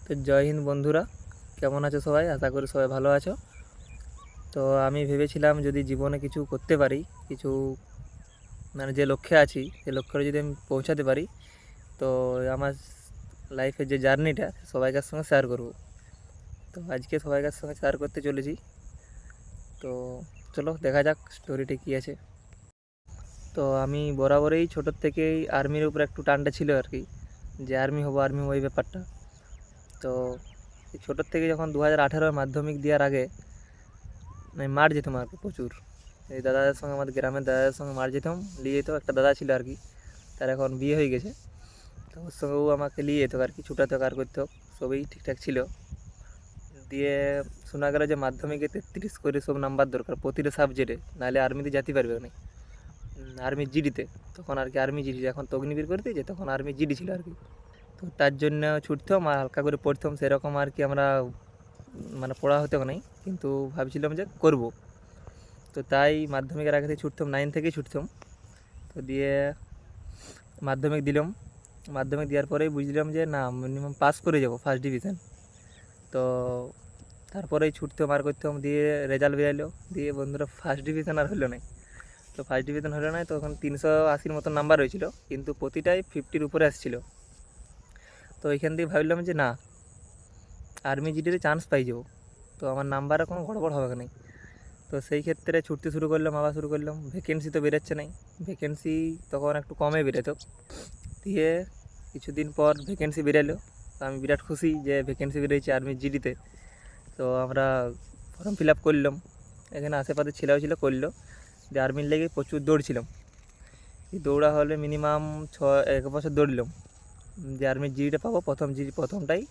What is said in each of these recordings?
তো জয় হিন্দ বন্ধুরা, কেমন আছো সবাই? আশা করি সবাই ভালো আছো। তো আমি ভেবেছিলাম যদি জীবনে কিছু করতে পারি, কিছু মানে যে লক্ষ্যে আছি সেই লক্ষ্যে যদি আমি পৌঁছাতে পারি, তো আমার লাইফের যে জার্নিটা সবাইকার সঙ্গে শেয়ার করব। তো আজকে সবাইকার সঙ্গে শেয়ার করতে চলেছি। তো চলো দেখা যাক স্টোরিটা কী আছে। তো আমি বরাবরই ছোটোর থেকেই আর্মির উপর একটু টানটা ছিল আর কি, যে আর্মি হবো এই ব্যাপারটা। তো ছোটোর থেকে যখন 2018 মাধ্যমিক দেওয়ার আগে আমি মাঠ যেতাম আর কি প্রচুর। এই দাদাদের সঙ্গে, আমাদের গ্রামের দাদাদের সঙ্গে মাঠ যেতাম, নিয়ে যেত। একটা দাদা ছিল আর কি, তার এখন বিয়ে হয়ে গেছে। তো ওর সঙ্গে ও আমাকে নিয়ে যেত আর কি, ছুটাতে কার করতো, সবই ঠিকঠাক ছিল। দিয়ে শোনা গেল যে মাধ্যমিকে 33 করে সব নাম্বার দরকার প্রতিটা সাবজেক্টে, নাহলে আর্মিতে যেতে পারবে না। আর্মি জিডিতে, তখন আর কি আর্মি জিডি, এখন তো অগ্নিবীর করে দিয়েছে, তখন আর্মি জিডি ছিল আর কি। তো তার জন্য ছুটতাম আর হালকা করে পড়তাম, সেরকম আর কি আমরা মানে পড়া হতো নাই, কিন্তু ভাবছিলাম যে করব। তো তাই মাধ্যমিকের আগে থেকে ছুটতাম, 9 থেকেই ছুটতাম। তো দিয়ে মাধ্যমিক দিলাম। মাধ্যমিক দেওয়ার পরেই বুঝলাম যে না, মিনিমাম পাস করে যাব ফার্স্ট ডিভিশন। তো তারপরেই ছুটতাম আর করতাম, দিয়ে রেজাল্ট বেরালো। দিয়ে বন্ধুরা ফার্স্ট ডিভিশন আর হলো না। তো ফার্স্ট ডিভিশন হলো না, তখন 380 মতো নাম্বার হয়েছিল, কিন্তু প্রতিটাই 50-র উপরে আসছিল। তো এখান থেকে ভাবলাম যে না, আর্মি জিডিতে চান্স পাই যাবো, তো আমার নাম্বারে কোনো গড়বড় হবে না। তো সেই ক্ষেত্রে ছুটতে শুরু করলাম, আবার শুরু করলাম। ভ্যাকেন্সি তো বেরোচ্ছে নাই, ভ্যাকেন্সি তখন একটু কমে বেরোতো। দিয়ে কিছুদিন পর ভ্যাকেন্সি বেরোলো। তো আমি বিরাট খুশি যে ভ্যাকেন্সি বেরিয়েছে আর্মি জিডিতে। তো আমরা ফর্ম ফিল আপ করলাম, এখানে আশেপাশে ছেলেও ছিল, করলো। দিয়ে আর্মির লেগে প্রচুর দৌড়ছিলাম। এই দৌড়া হলে মিনিমাম 1 বছর দৌড়লাম, যে আর্মির জিডিটা পাবো, প্রথম জিডি প্রথমটাই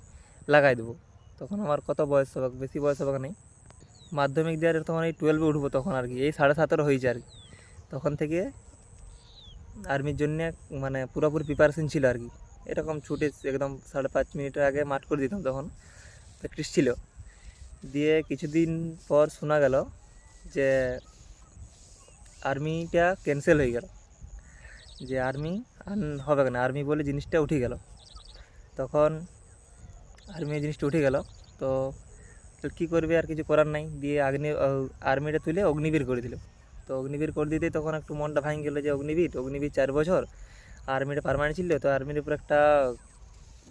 লাগাই দেবো। তখন আমার কত বয়স হবে, বেশি বয়স হবে নেই। মাধ্যমিক দেওয়ার তখন এই 12-এ উঠবো তখন আর কি, এই 17.5 হয়েছে আর কি। তখন থেকে আর্মির জন্যে মানে পুরোপুরি প্রিপারেশন ছিল আর কি। এরকম ছুটে একদম 5.5 মিনিটের আগে মাঠ করে দিতাম, তখন প্র্যাকটিস ছিল। দিয়ে কিছুদিন পর শোনা গেল যে আর্মিটা ক্যান্সেল হয়ে গেল, যে আর্মি হবে না, আর্মি বলে জিনিসটা উঠে গেল। তখন আর্মি জিনিসটা উঠে গেল, তো কী করবে, আর কিছু করার নাই। দিয়ে আর্মিটা তুলে অগ্নিবীর করে দিল। তো অগ্নিবীর করে দিতেই তখন একটু মনটা ভাঙি গেলো, যে অগ্নিবীর 4 বছর, আর্মিটা পার্মানেন্ট ছিল, তো আর্মির উপর একটা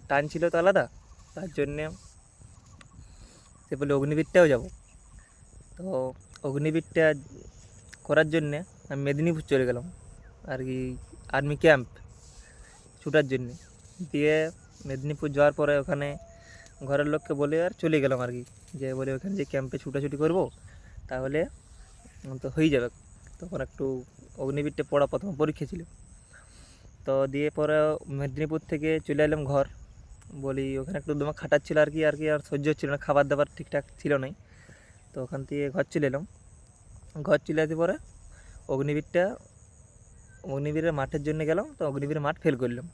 টান ছিল তো আলাদা। তার জন্যে সে বলে অগ্নিবীরটাও যাব। তো অগ্নিবীরটা করার জন্যে আমি মেদিনীপুর চলে গেলাম আর কি, আর্মি ক্যাম্প ছুটার জন্যে। দিয়ে মেদিনীপুর যাওয়ার পরে ওখানে ঘরের লোককে বলে আর চলে গেলাম আর কি, যে বলে ওখানে যে ক্যাম্পে ছুটাছুটি করব, তাহলে তো হয়ে যাবে। তখন একটু অগ্নিবীরটা পড়া প্রথম পরীক্ষা ছিল। তো দিয়ে পরে মেদিনীপুর থেকে চলে এলাম ঘর। বলি ওখানে একটু দমে খাটাচ্ছিল আর কি, আর সহ্য হচ্ছিল না, খাবার দাবার ঠিকঠাক ছিল না। তো ওখান থেকে ঘর চলে এলাম। ঘর চলে আসতে পরে অগ্নিবীরটা অগ্নিবীরের মাঠের জন্য গেলাম, তো অগ্নিবীর মাঠ ফেল করলাম।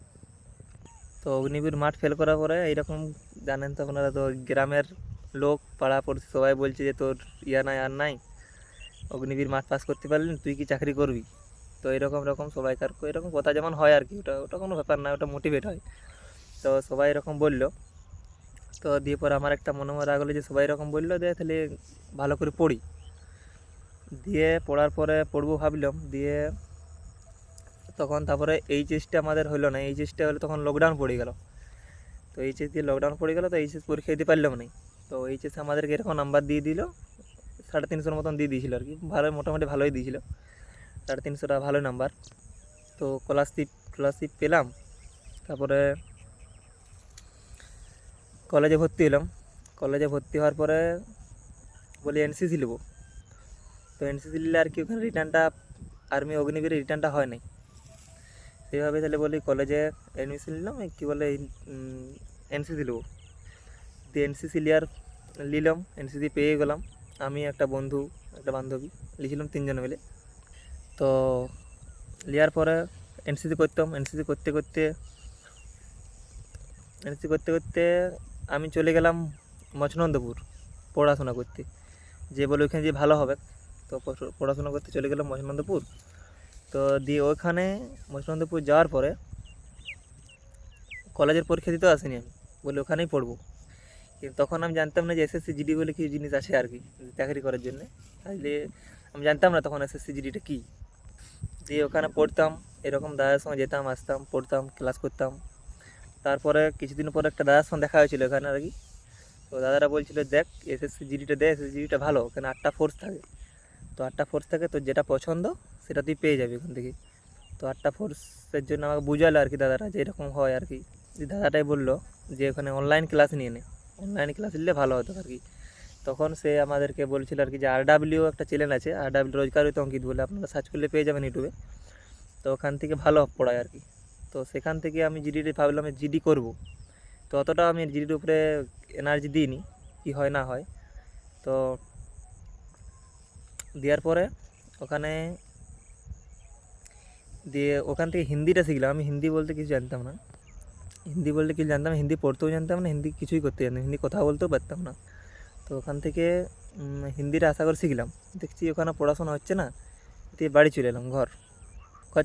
তো অগ্নিবীর মাঠ ফেল করার পরে এইরকম, জানেন তো আপনারা, তো গ্রামের লোক পাড়া পড়ছে সবাই বলছে যে তোর নাই আর নাই, অগ্নিবীর মাঠ পাস করতে পারলি না, তুই কি চাকরি করবি? তো এরকম সবাইকার এরকম কথা যেমন হয় আর কি, ওটা ওটা কোনো ব্যাপার না, ওটা মোটিভেট হয়। তো সবাই এরকম বললো। তো দিয়ে পরে আমার একটা মনে রাগ হলো, যে সবাই এরকম বললো, দিয়ে তাহলে ভালো করে পড়ি। দিয়ে পড়ার পরে পড়বো ভাবলাম। দিয়ে তখন তারপরে এইচএসটা আমাদের হলো না, এইচএসটা হলো তখন লকডাউন পড়ে গেল। তো এইচএস দিয়ে লকডাউন পড়ে গেলো, তো এইচএস পরীক্ষা দিতে পারলাম না। তো এইচএস আমাদেরকে এরকম নাম্বার দিয়ে দিল, 350 মতন দিয়ে দিয়েছিলো আর কি, ভালো, মোটামুটি ভালোই দিয়েছিলো, 350টা ভালো নাম্বার। তো স্কলারশিপ পেলাম। তারপরে কলেজে ভর্তি হলাম। কলেজে ভর্তি হওয়ার পরে বলি এনসিসি নেবো। তো এনসিসি নিলে আর কি ওখানে রিটার্নটা, আর্মি অগ্নিবীরের রিটার্নটা হয় নাই সেইভাবে। তাহলে বলি কলেজে অ্যাডমিশন নিলাম, কী বলে এনসিসি নেবো। দিয়ে এনসিসি নিলাম, এনসিসি পেয়ে গেলাম। আমি একটা বন্ধু, একটা বান্ধবী লিখছিলাম, 3 জন মিলে। তো নেওয়ার পরে এনসিসি করতাম। এনসিসি করতে করতে আমি চলে গেলাম মচনন্দপুর পড়াশোনা করতে, যে বলে ওইখানে যে ভালো হবে। তো পড়াশোনা করতে চলে গেলাম মচনন্দপুর। তো দিয়ে ওইখানে মচনন্দপুর যাওয়ার পরে কলেজের পরীক্ষা দিতেও আসিনি আমি, বলে ওখানেই পড়বো। কিন্তু তখন আমি জানতাম না যে এসএসসি জিডি বলে কিছু জিনিস আছে আর কি চাকরি করার জন্যে। তাহলে আমি জানতাম না তখন এসএসসি জিডিটা কী। দিয়ে ওখানে পড়তাম, এরকম দাদার সঙ্গে যেতাম আসতাম, পড়তাম, ক্লাস করতাম। তারপরে কিছুদিন পরে একটা দাদার সঙ্গে দেখা হয়েছিল এখানে আর কি। তো দাদারা বলছিল দেখ এসএসসি জিডিটা দে, এসএসসি জিডিটা ভালো, ওখানে 8টা ফোর্স থাকে। তো 8টা ফোর্স থাকে, তো যেটা পছন্দ সেটা তুই পেয়ে যাবি ওখান থেকে। তো 8টা ফোর্সের জন্য আমাকে বুঝালো আর কি দাদারা যে এরকম হয় আর কি। দাদাটাই বললো যে ওখানে অনলাইন ক্লাস নিয়ে নে, অনলাইন ক্লাস নিলে ভালো হতো আর কি। তখন সে আমাদেরকে বলছিল আর কি যে RW একটা চ্যানেল আছে, RW রোজগার হইতো অঙ্কিত বলে, আপনারা সার্চ করলে পেয়ে যাবেন ইউটিউবে। তো ওখান থেকে ভালো পড়ায় আর কি। তো সেখান থেকে আমি জিডিটি ভাবলাম জিডি করব। তো অতটাও আমি জিডির উপরে এনার্জি দিইনি, কি হয় না হয়। তো দেওয়ার পরে ওখানে দিয়ে ওখান থেকে হিন্দিটা শিখলাম। আমি হিন্দি বলতে কিছু জানতাম না, হিন্দি পড়তেও জানতাম না, হিন্দি কিছুই করতে জানতাম, হিন্দি কথা বলতেও পারতাম না। তো ওখান থেকে হিন্দিটা আশা করে শিখলাম। দেখছি ওখানে পড়াশোনা হচ্ছে না, দিয়ে বাড়ি চলে এলাম, ঘর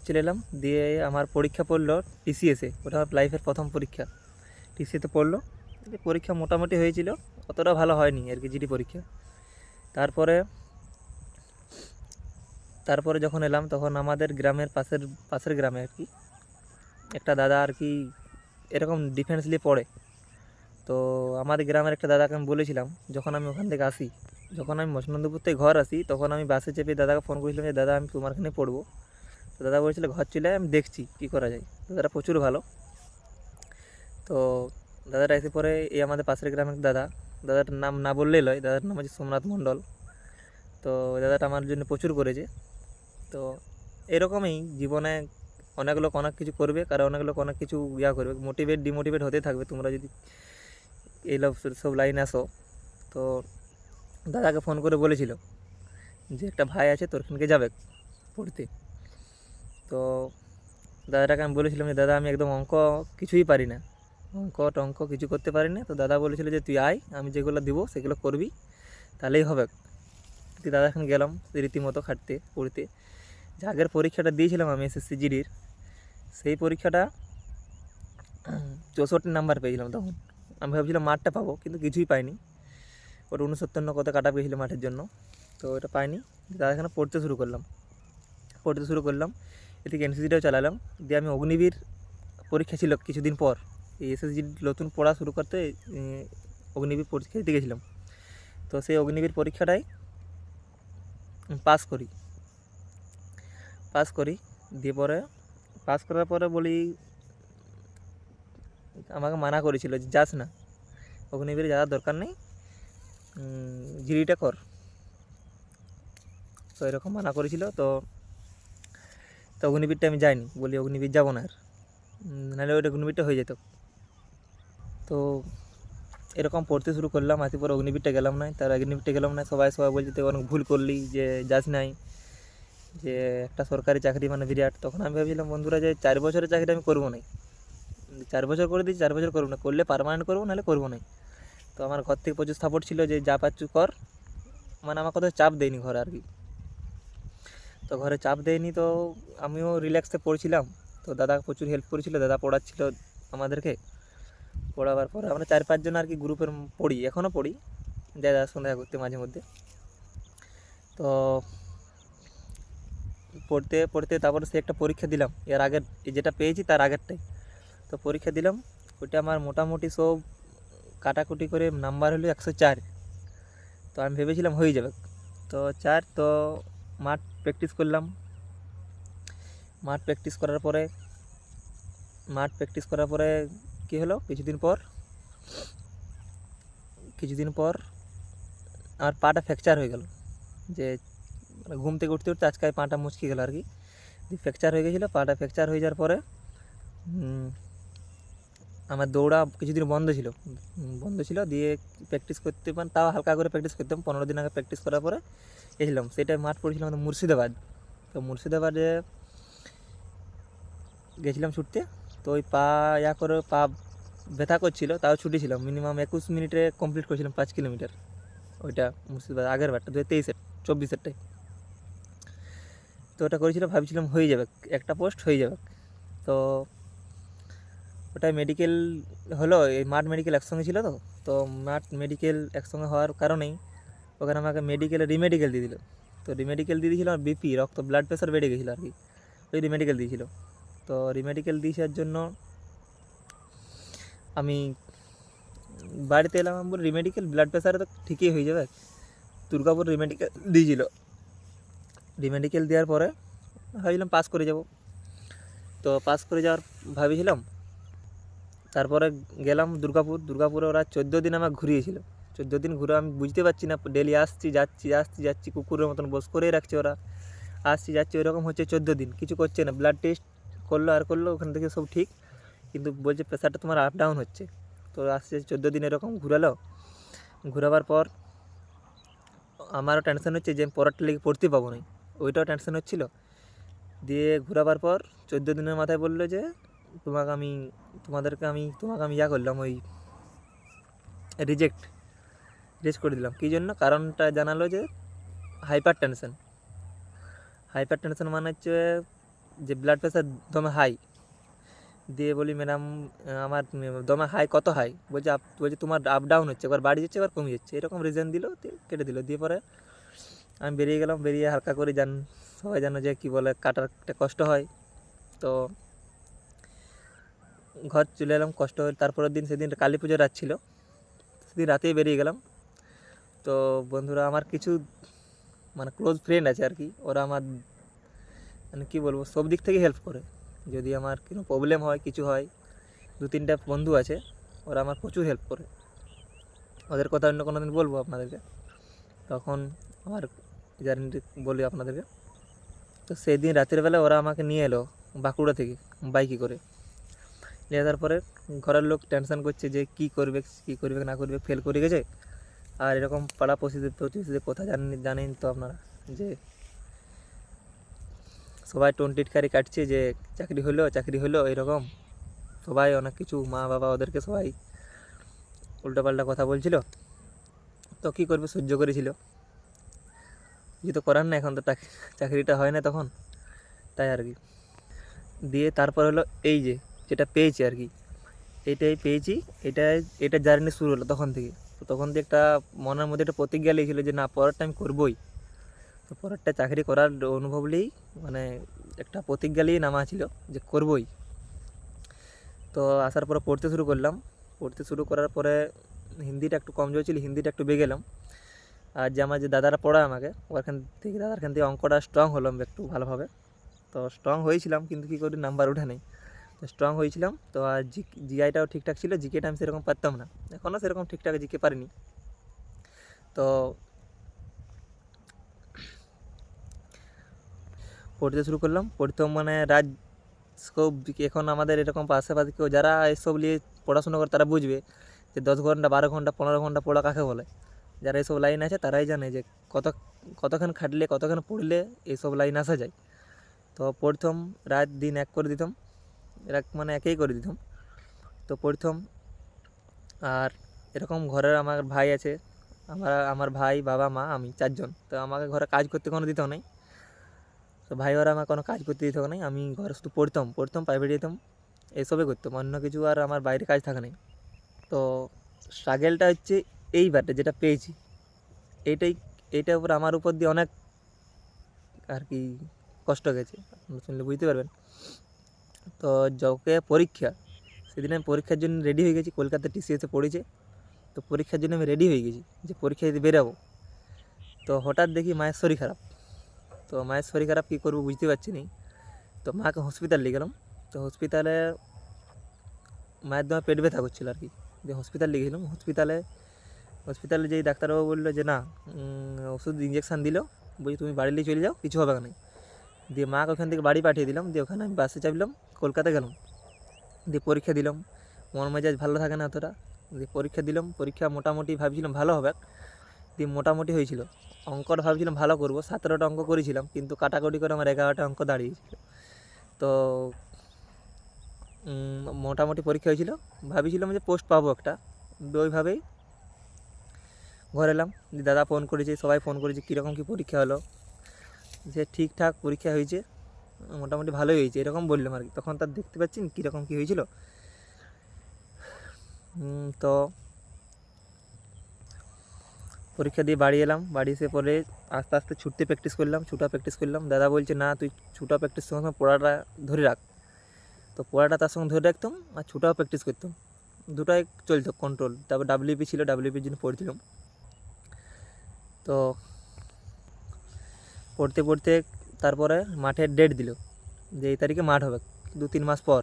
চলে এলাম। দিয়ে আমার পরীক্ষা পড়লো টিসিএসে, ওটা আমার লাইফের প্রথম পরীক্ষা। টিসিএতে পড়লো, পরীক্ষা মোটামুটি হয়েছিল, অতটা ভালো হয়নি আর কি জিডি পরীক্ষা। তারপরে যখন এলাম তখন আমাদের গ্রামের পাশের গ্রামে আর কি একটা দাদা আর কি এরকম ডিফেন্স নিয়ে পড়ে। তো আমাদের গ্রামের একটা দাদাকে আমি বলেছিলাম, যখন আমি ওখান থেকে আসি, যখন আমি মসনন্দপুর থেকে ঘর আসি, তখন আমি বাসে চেপে দাদাকে ফোন করেছিলাম যে দাদা আমি তোমারখানে পড়বো। তো দাদা বলেছিল ঘর চলে আমি দেখছি কী করা যায়। দাদাটা প্রচুর ভালো। তো দাদাটা এসে পরে এই আমাদের পাশের গ্রামের দাদাটার নাম না বললেই লয়, দাদার নাম হচ্ছে সোমনাথ মণ্ডল। তো দাদাটা আমার জন্য প্রচুর করেছে। তো এরকমই জীবনে অনেক লোক অনেক কিছু করবে, কারণ অনেক লোক অনেক কিছু করবে, ডিমোটিভেট হতে থাকবে তোমরা যদি এই সব লাইনে আসো। তো দাদাকে ফোন করে বলেছিল যে একটা ভাই আছে তোরখানকে যাবে পড়তে। তো দাদাটাকে আমি বলেছিলাম যে দাদা আমি একদম অঙ্ক কিছুই পারি না, টঙ্ক কিছু করতে পারি না। তো দাদা বলেছিল যে তুই আয়, আমি যেগুলো দিব সেগুলো করবি, তাহলেই হবে। তুই দাদা এখন গেলাম রীতিমতো খাটতে পড়তে। যে আগের পরীক্ষাটা দিয়েছিলাম আমি এসএসসি জিডির, সেই পরীক্ষাটা 64 নাম্বার পেয়েছিলাম। তখন আমি ভাবছিলাম মাঠটা পাবো, কিন্তু কিছুই পাইনি। ওটা 69 কত কাটা পেয়েছিল মাঠের জন্য, তো ওটা পাইনি। দাদা এখানে পড়তে শুরু করলাম, এদিকে এনসিসিটাও চালালাম। দিয়ে আমি অগ্নিবীর পরীক্ষা ছিল কিছুদিন পর, এই এসএসজি নতুন পড়া শুরু করতে অগ্নিবীর পরীক্ষা দিতে গেছিলাম। তো সেই অগ্নিবীর পরীক্ষাটাই পাস করি। দিয়ে পরে পাস করার পরে বলি, আমাকে মানা করেছিল যে যাস না, অগ্নিবীরে যাওয়ার দরকার নেই, জিডিটা কর। তো এরকম মানা করেছিল। তো অগ্নিবীরটা আমি যাইনি, বলি অগ্নিবীর যাবো না আর, নাহলে ওইটা অগ্নিবীরটা হয়ে যেত। তো এরকম পড়তে শুরু করলাম, আসি পরে অগ্নিবীরটা গেলাম না। সবাই বলছে তুই অনেক ভুল করলি যে যাস নাই, যে একটা সরকারি চাকরি মানে বিরাট। তখন আমি ভাবছিলাম বন্ধুরা যে 4 বছরের চাকরি আমি করবো না, 4 বছর করে দিচ্ছি, 4 বছর করবো না, করলে পার্মানেন্ট করবো, নাহলে করবো না। তো আমার ঘর থেকে প্রচুর সাপোর্ট ছিল যে যা পাচ্ছু কর, মানে আমার কথা চাপ দেয়নি ঘরে আর কি। তো ঘরে চাপ দেয়নি, তো আমিও রিল্যাক্সে পড়ছিলাম। তো দাদা প্রচুর হেল্প করেছিল, দাদা পড়াচ্ছিল আমাদেরকে। পড়াবার পরে আমরা 4-5 জন আর কি গ্রুপের পড়ি, এখনও পড়ি, দাদার সঙ্গে দেখা করতে মাঝে মধ্যে। তো পড়তে তারপরে সে একটা পরীক্ষা দিলাম, এর আগের যেটা পেয়েছি তার আগেরটাই। তো পরীক্ষা দিলাম, ওইটা আমার মোটামুটি সব কাটাকুটি করে নাম্বার হলো 104। তো আমি ভেবেছিলাম হয়ে যাবে। তো 4, তো মাঠ প্র্যাকটিস করলাম। মাঠ প্র্যাকটিস করার পরে কী হলো, কিছুদিন পর আমার পাটা ফ্র্যাকচার হয়ে গেল। যে মানে ঘুম থেকে উঠতে আজকে পাটা মুচকে গেল আর কি, ফ্র্যাকচার হয়ে গেছিলো। পাটা ফ্র্যাকচার হয়ে যাওয়ার পরে আমার দৌড়া কিছুদিন বন্ধ ছিল। দিয়ে প্র্যাকটিস করতে তাও হালকা করে প্র্যাকটিস করতাম। 15 দিন আগে প্র্যাকটিস করার পরে গেছিলাম, সেটাই মাঠ পড়েছিলাম আমাদের মুর্শিদাবাদ। তো মুর্শিদাবাদে গেছিলাম ছুটতে। তো ওই পা ব্যথা করছিল, তাও ছুটেছিলাম। মিনিমাম 21 মিনিটে কমপ্লিট করেছিলাম 5 কিলোমিটার। ওইটা মুর্শিদাবাদ আগের বারটা 2023-24-এরটাই। তো ওটা করেছিলাম, ভাবছিলাম হয়ে যাবে, একটা পোস্ট হয়ে যাবে। তো ওটাই মেডিকেল হলো, এই মাঠ মেডিকেল একসঙ্গে ছিল। তো তো মাঠ মেডিকেল একসঙ্গে হওয়ার কারণেই ওখানে আমাকে মেডিকেলে রিমেডিকেল দিয়ে দিল। তো রিমেডিকেল দিয়ে দিয়েছিল, আর বিপি রক্ত ব্লাড প্রেশার বেড়ে গেছিলো আর কি, ওই রিমেডিকেল দিয়েছিল। তো রিমেডিকেল দিয়েছিলার জন্য আমি বাড়িতে এলাম, আমি বলি রিমেডিকেল ব্লাড প্রেশারে তো ঠিকই হয়ে যাবে। দুর্গাপুর রিমেডিকেল দিয়েছিল। রিমেডিকেল দেওয়ার পরে ভাবছিলাম পাস করে যাব। তো পাস করে যাওয়ার ভাবিছিলাম, তারপরে গেলাম দুর্গাপুরে ওরা 14 দিন আমাকে ঘুরিয়েছিল। 14 দিন ঘুরে আমি বুঝতে পারছি না, ডেলি আসছি যাচ্ছি কুকুরের মতন বস করেই রাখছে ওরা, আসছি যাচ্ছি, ওইরকম হচ্ছে 14 দিন, কিছু করছে না। ব্লাড টেস্ট করলো আর করলো, ওখান থেকে সব ঠিক, কিন্তু বলছে প্রেশারটা তোমার আপ ডাউন হচ্ছে। তো আসছে 14 দিন এরকম ঘুরালো। ঘুরাবার পর আমারও টেনশন হচ্ছে যে পরেরটা লেগে পড়তে পাবো না, ওইটাও টেনশন হচ্ছিলো। দিয়ে ঘোরাবার পর 14 দিনের মাথায় বললো যে তোমাকে আমি করলাম, ওই রিজেক্ট করে দিলাম। কী জন্য? কারণটা জানালো যে হাইপার টেনশন মানে হচ্ছে যে ব্লাড প্রেশার দমে হাই। দিয়ে বলি ম্যাডাম আমার দমে হাই, কত হাই? বলছে তোমার আপ ডাউন হচ্ছে, একবার বাড়ি যাচ্ছে একবার কমে যাচ্ছে, এরকম রিজন দিল, কেটে দিল। দিয়ে পরে আমি বেরিয়ে গেলাম, বেরিয়ে হালকা করে সবাই জানো যে কী বলে, কাটার একটা কষ্ট হয়। তো ঘর চলে এলাম, কষ্ট হয়ে। তারপরের দিন, সেদিন কালী পুজোর রাত ছিল, সেদিন রাতেই বেরিয়ে গেলাম। তো বন্ধুরা আমার কিছু মানে ক্লোজ ফ্রেন্ড আছে আর কি, ওরা আমার মানে কী বলবো, সব দিক থেকে হেল্প করে। যদি আমার কোনো প্রবলেম হয়, কিছু হয়, 2-3টা বন্ধু আছে, ওরা আমার প্রচুর হেল্প করে। ওদের কথা অন্য কোনো দিন বলবো আপনাদেরকে, তখন আমার জার্নিটি বলি আপনাদেরকে। তো সেই দিন রাতের বেলা ওরা আমাকে নিয়ে এলো বাঁকুড়া থেকে বাইকে করে। নিয়ে আসার পরে ঘরের লোক টেনশন করছে যে কী করবে না করবে, ফেল করে গেছে। আর এরকম পাড়া প্রতিবেশীদের কথা জানেন তো আপনারা, যে সবাই টিটকারি কাটছে যে চাকরি হলো এরকম। সবাই অনেক কিছু, মা বাবা ওদেরকে সবাই উল্টোপাল্টা কথা বলছিল। তো কী করবে, সহ্য করেছিল, কিছু তো করার না। এখন তো চাকরিটা হয় না তখন, তাই আর কি। দিয়ে তারপর হলো এই যেটা পেয়েছি আর কি, এইটাই পেয়েছি, এটা জার্নি শুরু হলো তখন থেকে। তো তখন থেকে একটা মনের মধ্যে একটা প্রতিজ্ঞা লেগেছিলো যে না, পরেরটা আমি করবোই। তো পরেরটা চাকরি করার অনুভব নিয়েই, মানে একটা প্রতিজ্ঞা নিয়ে নামা ছিল যে করবোই। তো আসার পরে পড়তে শুরু করার পরে হিন্দিটা একটু কমজোর ছিল, হিন্দিটা একটু বেগেলাম। আর যে আমার যে দাদারা পড়ায় আমাকে, দাদার থেকে অঙ্কটা স্ট্রং হলাম একটু ভালোভাবে। তো স্ট্রং হয়েছিলাম, কিন্তু কী করি নাম্বার ওঠে নেই। তো স্ট্রং হয়েছিলাম। তো আর জিআইটাও ঠিকঠাক ছিল, জিকেটা আমি সেরকম পারতাম না, এখনও সেরকম ঠিকঠাক জিকে পারিনি। তো পড়তে শুরু করলাম, পড়তাম মানে খুব। এখন আমাদের এরকম পাশাপাশি কেউ যারা এসব নিয়ে পড়াশোনা করে তারা বুঝবে যে 10 ঘন্টা 12 ঘন্টা 15 ঘন্টা পড়া কাকে বলে। যারা এইসব লাইন আছে তারাই জানে যে কতক্ষণ খাটলে, কতক্ষণ পড়লে এইসব লাইন আসা যায়। তো পড়তাম, রাত দিন এক করে দিতাম, মানে একেই করে দিতাম। তো পড়তাম। আর এরকম ঘরের আমার ভাই আছে, আমার ভাই, বাবা, মা, আমি 4 জন। তো আমাকে ঘরে কাজ করতে কোনো দিত নাই। তো ভাই ওরা আমার কোনো কাজ করতে দিত নাই, আমি ঘরে শুধু পড়তাম, প্রাইভেট যেতাম, এসবে করতাম, অন্য কিছু আর আমার বাইরে কাজ থাকে নাই। তো স্ট্রাগেলটা হচ্ছে এইবারটা যেটা পেয়েছি, এইটার উপর আমার উপর দিয়ে অনেক আর কি কষ্ট গেছে, আপনারা শুনলে বুঝতে পারবেন। তো যকে পরীক্ষা, সেদিন আমি পরীক্ষার জন্য রেডি হয়ে গেছি, কলকাতা টিসিএসে পড়েছে। তো পরীক্ষার জন্য আমি রেডি হয়ে গেছি যে পরীক্ষা দিতে বেরাবো। তো হঠাৎ দেখি মায়ের শরীর খারাপ। তো মায়ের শরীর খারাপ, কী করবো বুঝতে পারছি না। তো মাকে হসপিটাল নিয়ে গেলাম। তো হসপিটালে মায়ের দমে পেট ব্যথা করছিলো আর কি, যে হসপিটাল নিয়ে গেছিলাম। হসপিটালে যেই ডাক্তারবাবু বললো যে না, ওষুধ ইঞ্জেকশান দিল, বলছি তুমি বাড়ি নিয়ে চলে যাও, কিছু হবে না। দিয়ে মাকে ওখান থেকে বাড়ি পাঠিয়ে দিলাম। দিয়ে ওখানে আমি বাসে চাপলাম, কলকাতা গেলাম। দিয়ে পরীক্ষা দিলাম, মন মেজাজ ভালো থাকে না অতটা। দিয়ে পরীক্ষা দিলাম, পরীক্ষা মোটামুটি ভাবছিলাম ভালো হবে। দিয়ে মোটামুটি হয়েছিল। অঙ্কটা ভাবছিলাম ভালো করবো, 17টা অঙ্ক করেছিলাম, কিন্তু কাটাকুটি করে আমার 11টা অঙ্ক দাঁড়িয়েছিল। তো মোটামুটি পরীক্ষা হয়েছিল, ভাবছিলাম যে পোস্ট পাবো একটা। ওইভাবেই ঘরে এলাম। দাদা ফোন করেছে, সবাই ফোন করেছে, কীরকম কী পরীক্ষা হলো। যে ঠিকঠাক পরীক্ষা হয়েছে, মোটামুটি ভালোই হয়েছে এরকম বললাম আর কি। তখন তার দেখতে পাচ্ছেন কীরকম কী হয়েছিল। তো পরীক্ষা দিয়ে বাড়ি এলাম, বাড়ি এসে পরে আস্তে আস্তে ছুটতে প্র্যাকটিস করলাম, ছুটা প্র্যাকটিস করলাম। দাদা বলছে না তুই ছুটা প্র্যাকটিস সঙ্গে সঙ্গে পড়াটা ধরে রাখ। তো পড়াটা তার সঙ্গে ধরে রাখতাম আর ছুটাও প্র্যাকটিস করতাম, দুটাই চলতো কন্ট্রোল। তারপর ডাব্লিউপি ছিল, ডাব্লিউপির জন্য পড়ছিলাম। তো পড়তে পড়তে তারপরে মাঠের ডেট দিল যে এই তারিখে মাঠ হবে, 2-3 মাস পর।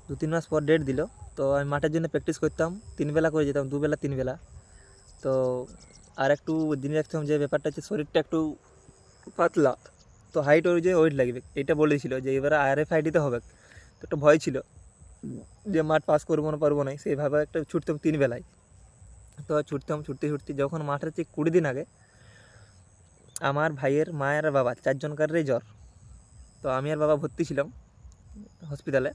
2-3 মাস পর ডেট দিল। তো আমি মাঠের জন্য প্র্যাকটিস করতাম, 3 বেলা করে যেতাম, 2 বেলা 3 বেলা। তো আর একটু দিনে রাখতাম যে ব্যাপারটা হচ্ছে শরীরটা একটু পাতলা, তো হাইট অনুযায়ী ওয়েট লাগবে, এটা বলেছিল যে এবারে RFID-তে হবে। তো একটা ভয় ছিল যে মাঠ পাস করবো না পারবো না, সেইভাবে একটা ছুটতাম 3 বেলায়। তো ছুটতাম, ছুটতে ছুটতে যখন মাঠের ঠিক 20 দিন আগে আমার ভাইয়ের মায়ের আর বাবা 4 জনকারই জ্বর। তো আমি আর বাবা ভর্তি ছিলাম হসপিটালে,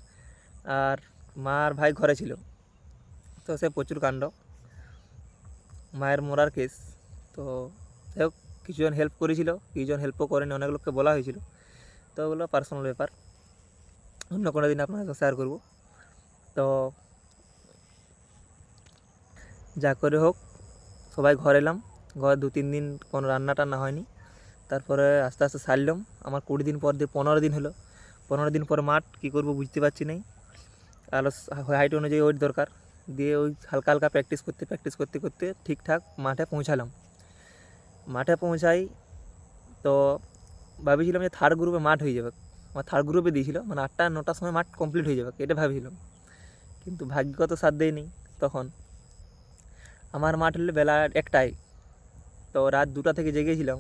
আর মা আর ভাই ঘরে ছিল। তো সে প্রচুর কাণ্ড, মায়ের মরার কেস। তো যাই হোক, কিছুজন হেল্প করেছিল, কিছুজন হেল্পও করেনি, অনেক লোককে বলা হয়েছিল। তো ওগুলো পার্সোনাল ব্যাপার, অন্য কোনো দিন আপনার সাথে শেয়ার করব। তো যা করে হোক সবাই ঘর এলাম, ঘরে 2-3 দিন কোনো রান্না টান্না হয়নি। তারপরে আস্তে আস্তে সারলাম। আমার 20 দিন পর দিয়ে 15 দিন হলো। 15 দিন পর মাঠ কী করবো বুঝতে পারছি না, আলো হাইট অনুযায়ী ওয়েট দরকার। দিয়ে ওই হালকা হালকা প্র্যাকটিস করতে করতে ঠিকঠাক মাঠে পৌঁছালাম। মাঠে পৌঁছাই তো ভাবিছিলাম যে 3rd গ্রুপে মাঠ হয়ে যাবে। আমার 3rd গ্রুপে দিয়েছিল, মানে 8টা-9টার সময় মাঠ কমপ্লিট হয়ে যাবে, এটা ভাবছিলাম। কিন্তু ভাগ্যগত সাথ দেয়নি। তখন আমার মাঠ হলো বেলা 1টায়। তো রাত 2টা থেকে জেগেছিলাম,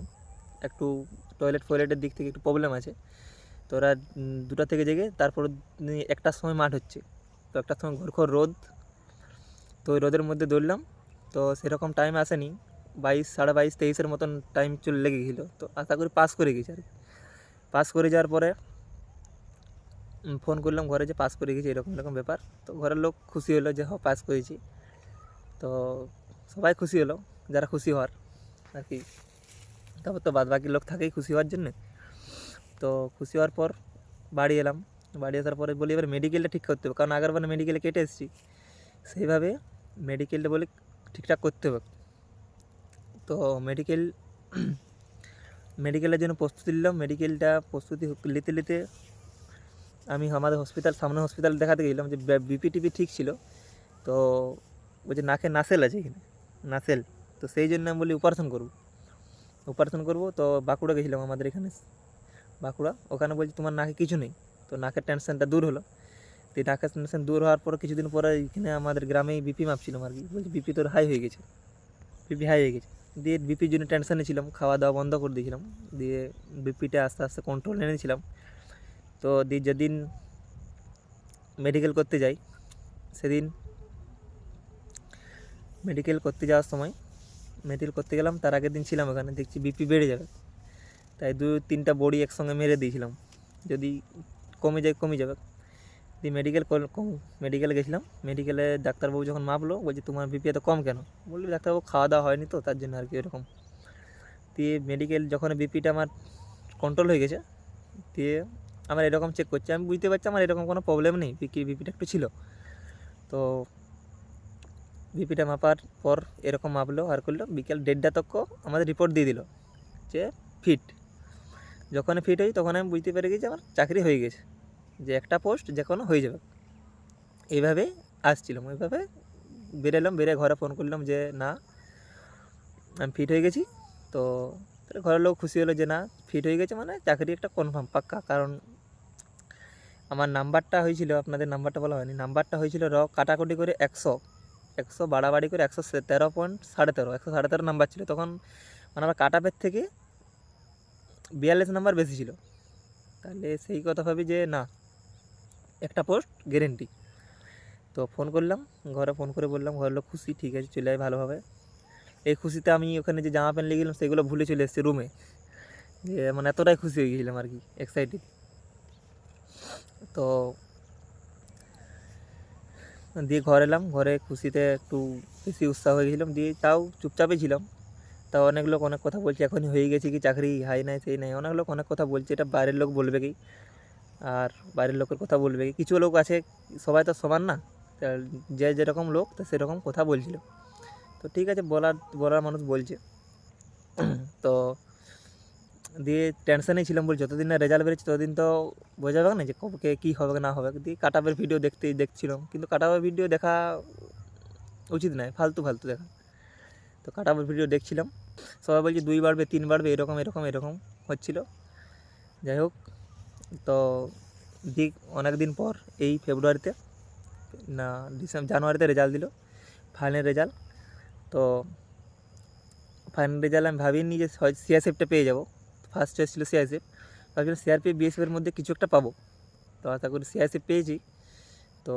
একটু টয়লেটের দিক থেকে একটু প্রবলেম আছে। তো রাত 2টা থেকে জেগে তারপর 1টার সময় মাঠ হচ্ছে। তো 1টার সময় ঘোর রোদ, তো ওই রোদের মধ্যে দৌড়লাম। তো সেরকম টাইম আসেনি, 22, 22:30, 23-এর মতন টাইম লেগে গেছিলো। তো আশা করি পাস করে গেছি আর কি। পাস করে যাওয়ার পরে ফোন করলাম ঘরে যে পাস করে গেছি, এরকম এরকম ব্যাপার। তো ঘরের লোক খুশি হলো যে পাস করেছি। তো সবাই খুশি হলো, যারা খুশি হওয়ার আর কি। তারপর তো বাদ বাকি লোক থাকেই খুশি হওয়ার জন্যে। তো খুশি হওয়ার পর বাড়ি এলাম। বাড়ি আসার পরে বলি এবার মেডিকেলটা ঠিক করতে হবে, কারণ আগেরবার মেডিকেলে কেটে এসেছি, সেইভাবে মেডিকেলটা বলে ঠিকঠাক করতে হবে। তো মেডিকেলের জন্য প্রস্তুতি নিলাম। মেডিকেলটা প্রস্তুতি নিতে নিতে আমি আমাদের সামনে হসপিটাল দেখাতে গেলাম যে বিপি ঠিক ছিল। তো ওই যে নাকে নাসেল আছে এখানে, নাসেল। তো সেই জন্য আমি বলি অপারেশন করবো। তো বাঁকুড়া গেছিলাম, আমাদের এখানে বাঁকুড়া। ওখানে বলছি তোমার নাকে কিছু নেই। তো নাকের টেনশনটা দূর হলো। তো নাকের টেনশন দূর হওয়ার পর কিছুদিন পরে এখানে আমাদের গ্রামেই বিপি মাপছিলাম আর কি। বলছি বিপি তোর হাই হয়ে গেছে। দিয়ে বিপির জন্য টেনশনে ছিলাম, খাওয়া দাওয়া বন্ধ করে দিয়েছিলাম। দিয়ে বিপিটা আস্তে আস্তে কন্ট্রোল এনেছিলাম। তো দিয়ে যেদিন মেডিকেল করতে যাই, সেদিন মেডিকেল করতে যাওয়ার সময় মেডিকেল করতে গেলাম, তার আগের দিন ছিলাম ওখানে, দেখছি বিপি বেড়ে যাবে। তাই 2-3টা বড়ি একসঙ্গে মেরে দিয়েছিলাম, যদি কমে যাবে। দিয়ে মেডিকেলে গেছিলাম। মেডিকেলে ডাক্তারবাবু যখন মাপলো, বলছে তোমার বিপি এত কম কেন? বললি ডাক্তারবাবু খাওয়া দাওয়া হয়নি তো, তার জন্য আর কি এরকম। দিয়ে মেডিকেল যখন বিপিটা আমার কন্ট্রোল হয়ে গেছে, দিয়ে আমার এরকম চেক করছে, আমি বুঝতে পারছি আমার এরকম কোনো প্রবলেম নেই, বিপিটা একটু ছিল। তো বিপিটা মাপার পর এরকম মাপলো আর করলো, বিকেল 1:30 তক আমাদের রিপোর্ট দিয়ে দিল যে ফিট। যখন ফিট হই তখন আমি বুঝতে পেরে গেছি আমার চাকরি হয়ে গেছে, যে একটা পোস্ট যে কোনো হয়ে যাবে। এইভাবে আসছিলাম, ওইভাবে বেরোলাম। ঘরে ফোন করলাম যে না আমি ফিট হয়ে গেছি। তো ঘরের লোক খুশি হলো যে না ফিট হয়ে গেছে, মানে চাকরি একটা কনফার্ম পাক্কা। কারণ আমার নাম্বারটা হয়েছিল, আপনাদের নাম্বারটা বলা হয়নি, নাম্বারটা হয়েছিল কাটাকুটি করে 100 বাড়াবাড়ি করে 113.13, 113 নাম্বার ছিল তখন। মানে আমার কাট অফের থেকে 42 নাম্বার বেশি ছিল। তাহলে সেই কথা ভাবি যে না একটা পোস্ট গ্যারেন্টি। তো ফোন করলাম ঘরে, ফোন করে বললাম, ঘরের লোক খুশি, ঠিক আছে চলে যায় ভালোভাবে। এই খুশিতে আমি ওখানে যে জামা প্যান্ট লেগেছিলাম সেগুলো ভুলে চলে এসেছি রুমে, যে মানে এতটাই খুশি হয়ে গেছিলাম আর কি, এক্সাইটেড। তো দিয়ে ঘর এলাম, ঘরে খুশিতে একটু বেশি উৎসাহ হয়ে গেছিলাম। দিয়ে তাও চুপচাপই ছিলাম। তাও অনেক লোক অনেক কথা বলছে, এখনই হয়ে গেছে কি চাকরি, হাই নাই সেই নাই, অনেক লোক অনেক কথা বলছে। এটা বাইরের লোক বলবে কি, আর বাইরের লোকের কথা বলবে কি, কিছু লোক আছে, সবাই তো সমান না। তা যে যেরকম লোক তো সেরকম কথা বলছিল। তো ঠিক আছে, বলার মানুষ বলছে। তো দিয়ে টেনশনেই ছিলাম, বল যতদিন না রেজাল্ট বেরোচ্ছে ততদিন তো বোঝা যাবে না যে কবে কী হবে না হবে। দিয়ে কাট অফের ভিডিও দেখছিলাম, কিন্তু কাট অফের ভিডিও দেখা উচিত নয়, ফালতু দেখা। তো কাট অফের ভিডিও দেখছিলাম, সবাই বলছে 2 বাড়বে 3 বাড়বে, এরকম হচ্ছিল। যাই হোক, তো অনেক দিন পর এই ফেব্রুয়ারিতে না জানুয়ারিতে রেজাল্ট দিল, ফাইনাল রেজাল্ট। তো ফাইনাল রেজাল্ট আমি ভাবিনি যে সিআরসিএফটা পেয়ে যাবো। ফার্স্ট চয়েস ছিল সিআরসিএফ, ভাবছিলাম সিআরপিএফ বিএসএফের মধ্যে কিছু একটা পাবো। তো আশা করি সিআরসিএফ পেয়েছি। তো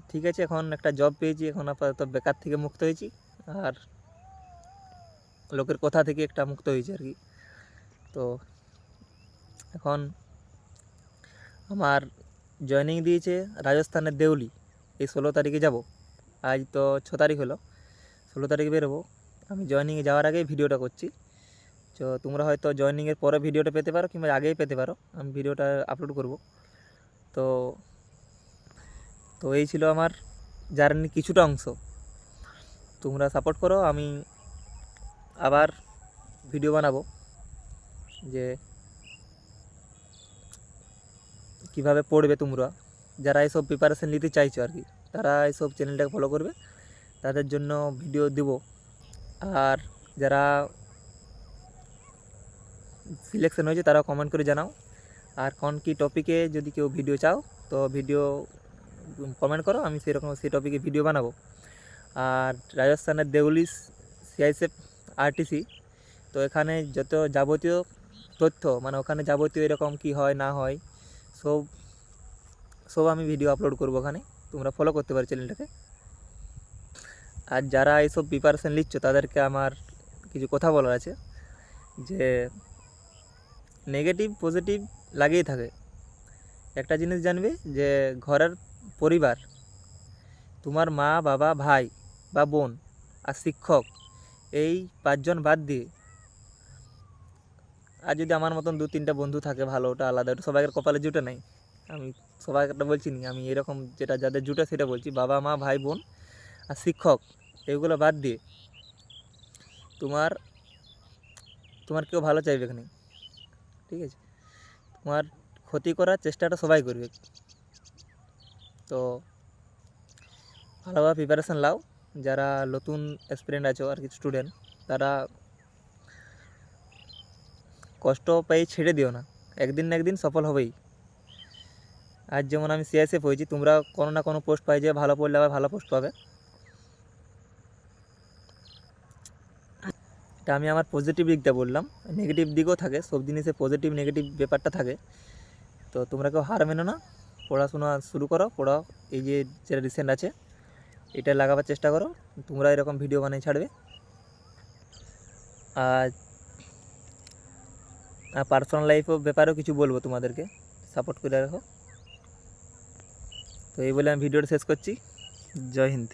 ঠিক আছে, এখন একটা জব পেয়েছি, এখন আপাতত বেকার থেকে মুক্ত হয়েছি, আর লোকের কথা থেকে একটা মুক্ত হয়েছে আর কি। তো এখন আমার জয়েনিং দিয়েছে রাজস্থানের দেউলি, এই 16 তারিখে যাব। আজ তো 6 তারিখ হলো, 16 তারিখে বেরোবো। আমি জয়েনিংয়ে যাওয়ার আগেই ভিডিওটা করছি। তো তোমরা হয়তো জয়েনিংয়ের পরে ভিডিওটা পেতে পারো, কিংবা আগেই পেতে পারো, আমি ভিডিওটা আপলোড করব। তো তো এই ছিল আমার জার্নি কিছুটা অংশ। তোমরা সাপোর্ট করো, আমি আবার ভিডিও বানাবো যে কিভাবে পড়বে তোমরা, যারা এইসব প্রিপারেশান নিতে চাইছো আর কি, তারা এইসব চ্যানেলটাকে ফলো করবে, তাদের জন্য ভিডিও দেব। আর যারা সিলেকশন হয়েছে তারা কমেন্ট করে জানাও, আর কোন কী টপিকে যদি কেউ ভিডিও চাও তো ভিডিও কমেন্ট করো, আমি সেই টপিকে ভিডিও বানাবো। আর রাজস্থানের দেউলি সিআইএসএফ আরটিসি, তো এখানে যত যাবতীয় তথ্য, মানে ওখানে যাবতীয় এরকম কি হয় না হয় সব আমি ভিডিও আপলোড করবো ওখানে, তোমরা ফলো করতে পারো চ্যানেলটাকে। আর যারা এইসব প্রিপারেশান নিচ্ছ তাদেরকে আমার কিছু কথা বলার আছে, যে নেগেটিভ পজিটিভ লাগেই থাকে। একটা জিনিস জানবে যে ঘরের পরিবার, তোমার মা বাবা ভাই বা বোন আর শিক্ষক, এই 5 জন বাদ দিয়ে, আর যদি আমার মতন 2-3টা বন্ধু থাকে ভালো, ওটা আলাদা, ওটা সবাইকার কপালে জুটে নাই। আমি সবাইকারটা বলছি নি, আমি এরকম যেটা যাদের জুটে সেটা বলছি। বাবা মা ভাই বোন আর শিক্ষক, এগুলো বাদ দিয়ে তোমার কেউ ভালো চাইবে না, ঠিক আছে? তোমার ক্ষতি করার চেষ্টাটা সবাই করবে। তো ভালোভাবে প্রিপারেশান নাও। যারা নতুন এক্সপিরিয়েন্স আছো আর কি, স্টুডেন্ট, তারা কষ্ট পেয়ে ছেড়ে দিও না, একদিন না একদিন সফল হবেই। আজ যেমন আমি সিআইএসএফ হয়েছি, তোমরা কোনো না কোনো পোস্ট পাই, যে ভালো পড়লে আবার ভালো পোস্ট পাবে। এটা আমি আমার পজিটিভ দিকটা বললাম, নেগেটিভ দিকও থাকে, সব জিনিসে পজিটিভ নেগেটিভ ব্যাপারটা থাকে। তো তোমরা কেউ হার মেনো না, পড়াশোনা শুরু করো, পড়াও। এই যে যেটা রিসেন্ট আছে এটা লাগাবার চেষ্টা করো, তোমরা এরকম ভিডিও বানিয়ে ছাড়বে। আর পার্সোনাল লাইফও ব্যাপারেও কিছু বলবো তোমাদেরকে, সাপোর্ট করে রাখো। তো এই বলে আমি ভিডিওটা শেষ করছি। জয় হিন্দ।